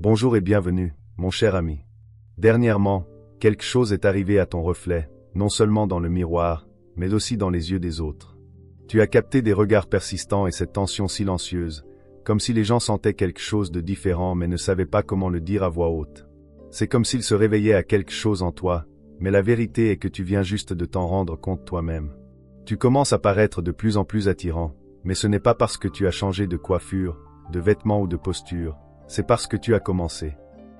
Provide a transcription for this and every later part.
Bonjour et bienvenue, mon cher ami. Dernièrement, quelque chose est arrivé à ton reflet, non seulement dans le miroir, mais aussi dans les yeux des autres. Tu as capté des regards persistants et cette tension silencieuse, comme si les gens sentaient quelque chose de différent mais ne savaient pas comment le dire à voix haute. C'est comme s'ils se réveillaient à quelque chose en toi, mais la vérité est que tu viens juste de t'en rendre compte toi-même. Tu commences à paraître de plus en plus attirant, mais ce n'est pas parce que tu as changé de coiffure, de vêtements ou de posture, c'est parce que tu as commencé.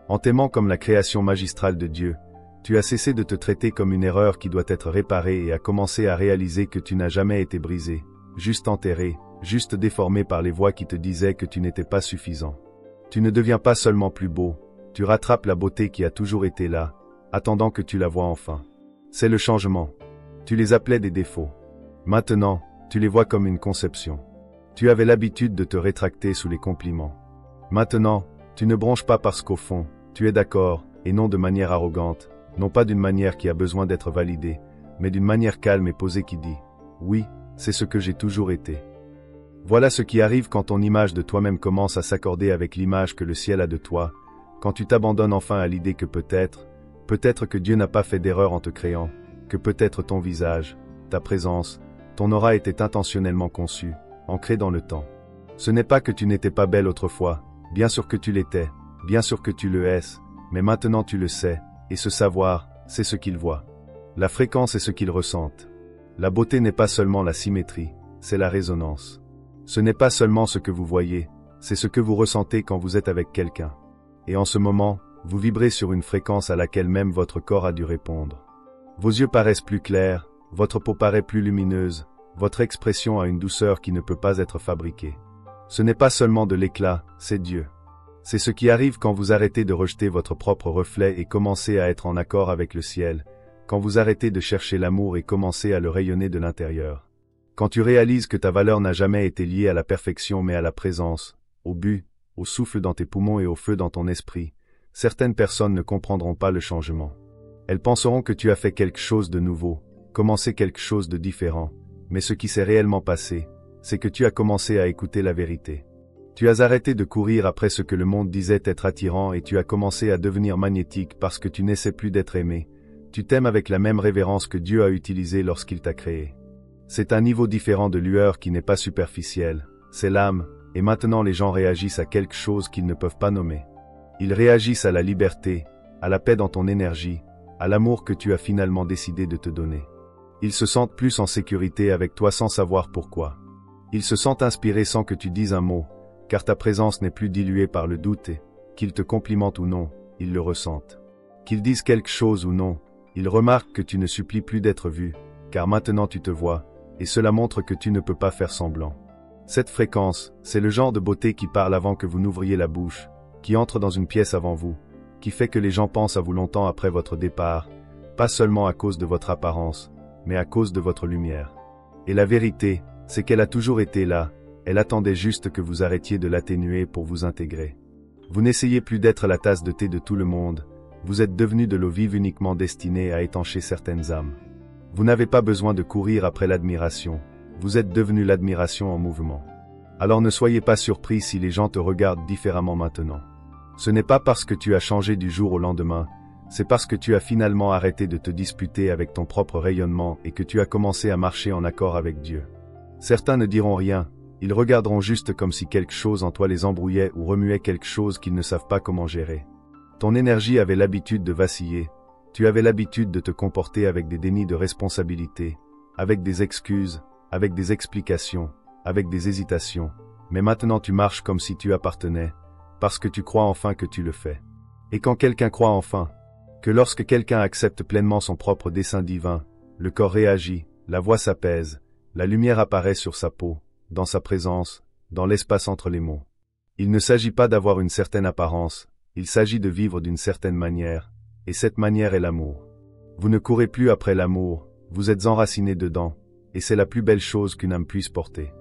En t'aimant comme la création magistrale de Dieu, tu as cessé de te traiter comme une erreur qui doit être réparée et as commencé à réaliser que tu n'as jamais été brisé, juste enterré, juste déformé par les voix qui te disaient que tu n'étais pas suffisant. Tu ne deviens pas seulement plus beau, tu rattrapes la beauté qui a toujours été là, attendant que tu la vois enfin. C'est le changement. Tu les appelais des défauts. Maintenant, tu les vois comme une conception. Tu avais l'habitude de te rétracter sous les compliments. Maintenant, tu ne bronches pas parce qu'au fond, tu es d'accord, et non de manière arrogante, non pas d'une manière qui a besoin d'être validée, mais d'une manière calme et posée qui dit « Oui, c'est ce que j'ai toujours été ». Voilà ce qui arrive quand ton image de toi-même commence à s'accorder avec l'image que le ciel a de toi, quand tu t'abandonnes enfin à l'idée que peut-être que Dieu n'a pas fait d'erreur en te créant, que peut-être ton visage, ta présence, ton aura était intentionnellement conçu, ancré dans le temps. Ce n'est pas que tu n'étais pas belle autrefois, bien sûr que tu l'étais, bien sûr que tu le es, mais maintenant tu le sais, et ce savoir, c'est ce qu'ils voient. La fréquence est ce qu'ils ressentent. La beauté n'est pas seulement la symétrie, c'est la résonance. Ce n'est pas seulement ce que vous voyez, c'est ce que vous ressentez quand vous êtes avec quelqu'un. Et en ce moment, vous vibrez sur une fréquence à laquelle même votre corps a dû répondre. Vos yeux paraissent plus clairs, votre peau paraît plus lumineuse, votre expression a une douceur qui ne peut pas être fabriquée. Ce n'est pas seulement de l'éclat, c'est Dieu. C'est ce qui arrive quand vous arrêtez de rejeter votre propre reflet et commencez à être en accord avec le ciel, quand vous arrêtez de chercher l'amour et commencez à le rayonner de l'intérieur. Quand tu réalises que ta valeur n'a jamais été liée à la perfection mais à la présence, au but, au souffle dans tes poumons et au feu dans ton esprit, certaines personnes ne comprendront pas le changement. Elles penseront que tu as fait quelque chose de nouveau, commencé quelque chose de différent, mais ce qui s'est réellement passé, c'est que tu as commencé à écouter la vérité. Tu as arrêté de courir après ce que le monde disait être attirant et tu as commencé à devenir magnétique parce que tu n'essaies plus d'être aimé. Tu t'aimes avec la même révérence que Dieu a utilisée lorsqu'il t'a créé. C'est un niveau différent de lueur qui n'est pas superficiel, c'est l'âme, et maintenant les gens réagissent à quelque chose qu'ils ne peuvent pas nommer. Ils réagissent à la liberté, à la paix dans ton énergie, à l'amour que tu as finalement décidé de te donner. Ils se sentent plus en sécurité avec toi sans savoir pourquoi. Ils se sentent inspirés sans que tu dises un mot, car ta présence n'est plus diluée par le doute et, qu'ils te complimentent ou non, ils le ressentent. Qu'ils disent quelque chose ou non, ils remarquent que tu ne supplies plus d'être vu, car maintenant tu te vois, et cela montre que tu ne peux pas faire semblant. Cette fréquence, c'est le genre de beauté qui parle avant que vous n'ouvriez la bouche, qui entre dans une pièce avant vous, qui fait que les gens pensent à vous longtemps après votre départ, pas seulement à cause de votre apparence, mais à cause de votre lumière. Et la vérité, c'est qu'elle a toujours été là, elle attendait juste que vous arrêtiez de l'atténuer pour vous intégrer. Vous n'essayez plus d'être la tasse de thé de tout le monde, vous êtes devenu de l'eau vive uniquement destinée à étancher certaines âmes. Vous n'avez pas besoin de courir après l'admiration, vous êtes devenu l'admiration en mouvement. Alors ne soyez pas surpris si les gens te regardent différemment maintenant. Ce n'est pas parce que tu as changé du jour au lendemain, c'est parce que tu as finalement arrêté de te disputer avec ton propre rayonnement et que tu as commencé à marcher en accord avec Dieu. Certains ne diront rien, ils regarderont juste comme si quelque chose en toi les embrouillait ou remuait quelque chose qu'ils ne savent pas comment gérer. Ton énergie avait l'habitude de vaciller, tu avais l'habitude de te comporter avec des dénis de responsabilité, avec des excuses, avec des explications, avec des hésitations, mais maintenant tu marches comme si tu appartenais, parce que tu crois enfin que tu le fais. Et quand quelqu'un croit enfin, que lorsque quelqu'un accepte pleinement son propre dessein divin, le corps réagit, la voix s'apaise, la lumière apparaît sur sa peau, dans sa présence, dans l'espace entre les mots. Il ne s'agit pas d'avoir une certaine apparence, il s'agit de vivre d'une certaine manière, et cette manière est l'amour. Vous ne courez plus après l'amour, vous êtes enraciné dedans, et c'est la plus belle chose qu'une âme puisse porter.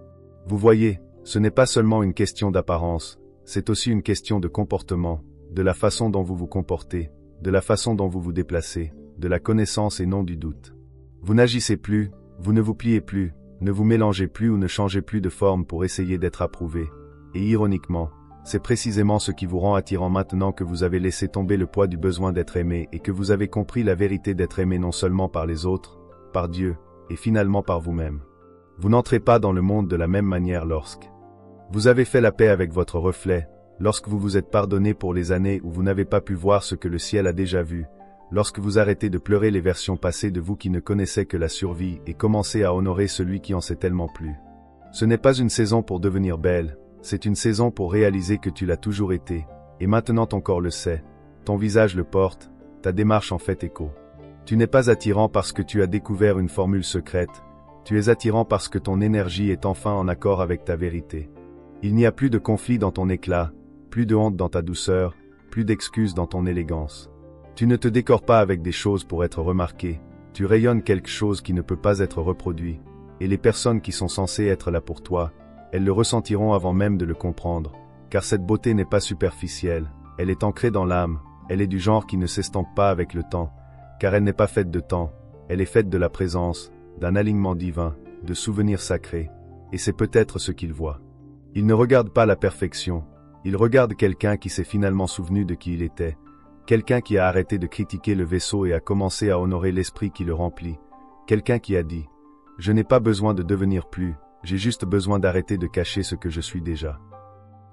Vous voyez, ce n'est pas seulement une question d'apparence, c'est aussi une question de comportement, de la façon dont vous vous comportez, de la façon dont vous vous déplacez, de la connaissance et non du doute. Vous n'agissez plus, vous ne vous pliez plus, ne vous mélangez plus ou ne changez plus de forme pour essayer d'être approuvé. Et ironiquement, c'est précisément ce qui vous rend attirant maintenant que vous avez laissé tomber le poids du besoin d'être aimé et que vous avez compris la vérité d'être aimé non seulement par les autres, par Dieu, et finalement par vous-même. Vous n'entrez pas dans le monde de la même manière lorsque vous avez fait la paix avec votre reflet, lorsque vous vous êtes pardonné pour les années où vous n'avez pas pu voir ce que le ciel a déjà vu, lorsque vous arrêtez de pleurer les versions passées de vous qui ne connaissaient que la survie et commencez à honorer celui qui en sait tellement plus. Ce n'est pas une saison pour devenir belle, c'est une saison pour réaliser que tu l'as toujours été, et maintenant ton corps le sait, ton visage le porte, ta démarche en fait écho. Tu n'es pas attirant parce que tu as découvert une formule secrète, tu es attirant parce que ton énergie est enfin en accord avec ta vérité. Il n'y a plus de conflit dans ton éclat, plus de honte dans ta douceur, plus d'excuses dans ton élégance. Tu ne te décores pas avec des choses pour être remarqué, tu rayonnes quelque chose qui ne peut pas être reproduit, et les personnes qui sont censées être là pour toi, elles le ressentiront avant même de le comprendre, car cette beauté n'est pas superficielle, elle est ancrée dans l'âme, elle est du genre qui ne s'estompe pas avec le temps, car elle n'est pas faite de temps, elle est faite de la présence, d'un alignement divin, de souvenirs sacrés, et c'est peut-être ce qu'il voit. Il ne regarde pas la perfection, il regarde quelqu'un qui s'est finalement souvenu de qui il était, quelqu'un qui a arrêté de critiquer le vaisseau et a commencé à honorer l'esprit qui le remplit, quelqu'un qui a dit « Je n'ai pas besoin de devenir plus, j'ai juste besoin d'arrêter de cacher ce que je suis déjà. »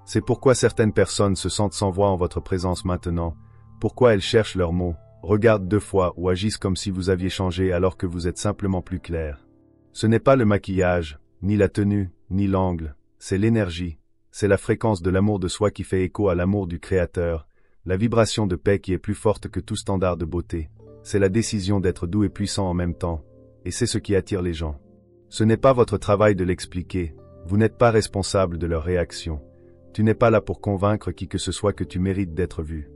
C'est pourquoi certaines personnes se sentent sans voix en votre présence maintenant, pourquoi elles cherchent leurs mots, regardent 2 fois ou agissent comme si vous aviez changé alors que vous êtes simplement plus clair. Ce n'est pas le maquillage, ni la tenue, ni l'angle, c'est l'énergie, c'est la fréquence de l'amour de soi qui fait écho à l'amour du Créateur, la vibration de paix qui est plus forte que tout standard de beauté, c'est la décision d'être doux et puissant en même temps, et c'est ce qui attire les gens. Ce n'est pas votre travail de l'expliquer, vous n'êtes pas responsable de leur réaction. Tu n'es pas là pour convaincre qui que ce soit que tu mérites d'être vu.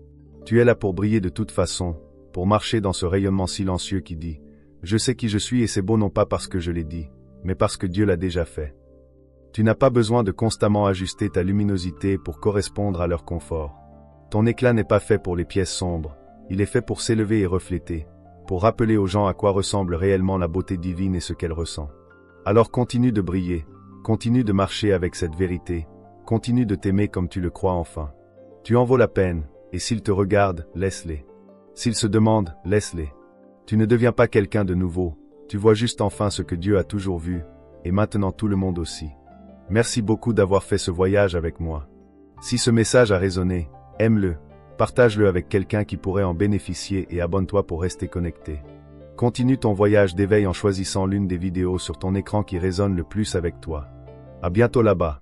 Tu es là pour briller de toute façon, pour marcher dans ce rayonnement silencieux qui dit « Je sais qui je suis et c'est beau non pas parce que je l'ai dit, mais parce que Dieu l'a déjà fait. » Tu n'as pas besoin de constamment ajuster ta luminosité pour correspondre à leur confort. Ton éclat n'est pas fait pour les pièces sombres, il est fait pour s'élever et refléter, pour rappeler aux gens à quoi ressemble réellement la beauté divine et ce qu'elle ressent. Alors continue de briller, continue de marcher avec cette vérité, continue de t'aimer comme tu le crois enfin. Tu en vaux la peine, et s'ils te regardent, laisse-les. S'ils se demandent, laisse-les. Tu ne deviens pas quelqu'un de nouveau, tu vois juste enfin ce que Dieu a toujours vu, et maintenant tout le monde aussi. Merci beaucoup d'avoir fait ce voyage avec moi. Si ce message a résonné, aime-le, partage-le avec quelqu'un qui pourrait en bénéficier et abonne-toi pour rester connecté. Continue ton voyage d'éveil en choisissant l'une des vidéos sur ton écran qui résonne le plus avec toi. À bientôt là-bas.